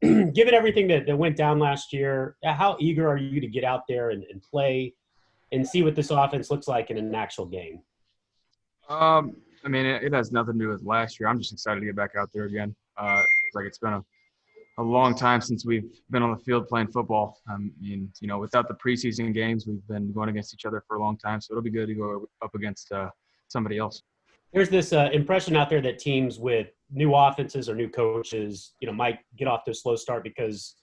given everything that went down last year, how eager are you to get out there and play and see what this offense looks like in an actual game? I mean, it has nothing to do with last year. I'm just excited to get back out there again. It's like it's been a long time since we've been on the field playing football. I mean, without the preseason games, we've been going against each other for a long time. So it'll be good to go up against somebody else. There's this impression out there that teams with new offenses or new coaches, might get off to a slow start because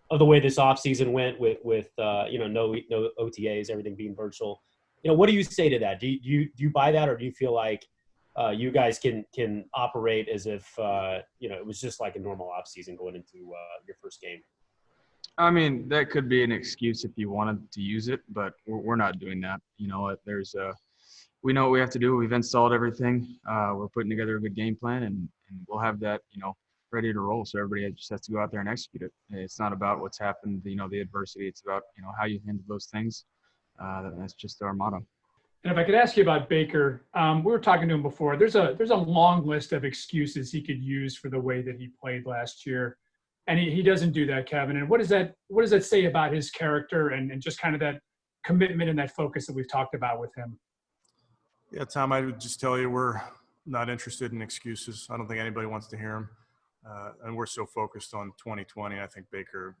of the way this offseason went with no OTAs, everything being virtual. What do you say to that? Do you buy that, or do you feel like you guys can operate as if it was just like a normal offseason going into your first game? I mean, that could be an excuse if you wanted to use it, but we're not doing that. We know what we have to do. We've installed everything. We're putting together a good game plan, and we'll have that, ready to roll. So everybody just has to go out there and execute it. It's not about what's happened, the adversity. It's about, how you handle those things. That's just our motto. And if I could ask you about Baker, we were talking to him before. There's a long list of excuses he could use for the way that he played last year, and he doesn't do that, Kevin. And what does that say about his character and just kind of that commitment and that focus that we've talked about with him? Yeah, Tom, I would just tell you we're not interested in excuses. I don't think anybody wants to hear them. And we're so focused on 2020. I think Baker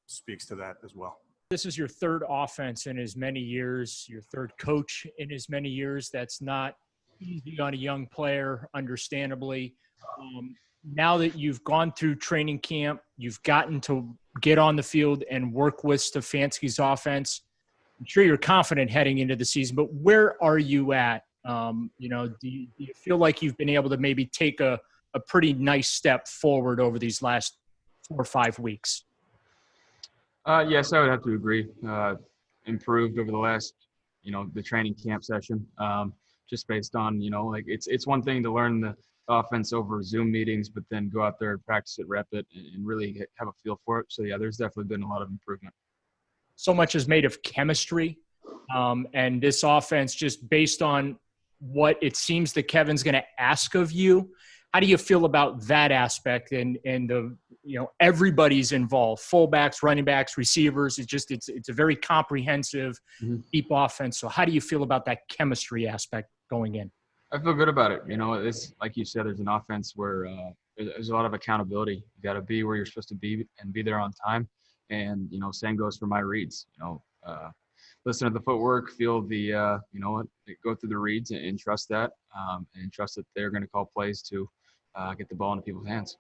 speaks to that as well. This is your third offense in as many years, your third coach in as many years. That's not easy on a young player, understandably. Now that you've gone through training camp, you've gotten to get on the field and work with Stefanski's offense. I'm sure you're confident heading into the season, but where are you at? Do you feel like you've been able to maybe take a pretty nice step forward over these last 4 or 5 weeks? Yes, I would have to agree. Improved over the last, the training camp session. Just based on, it's one thing to learn the offense over Zoom meetings, but then go out there and practice it, rep it, and really have a feel for it. So, yeah, there's definitely been a lot of improvement. So much is made of chemistry, and this offense, just based on what it seems that Kevin's going to ask of you. How do you feel about that aspect and the everybody's involved, fullbacks, running backs, receivers? It's a very comprehensive, deep offense. So how do you feel about that chemistry aspect going in? I feel good about it. It's like you said, there's an offense where there's a lot of accountability. You got to be where you're supposed to be and be there on time. And same goes for my reads. Listen to the footwork, feel the go through the reads and trust that, and trust that they're going to call plays to get the ball into people's hands.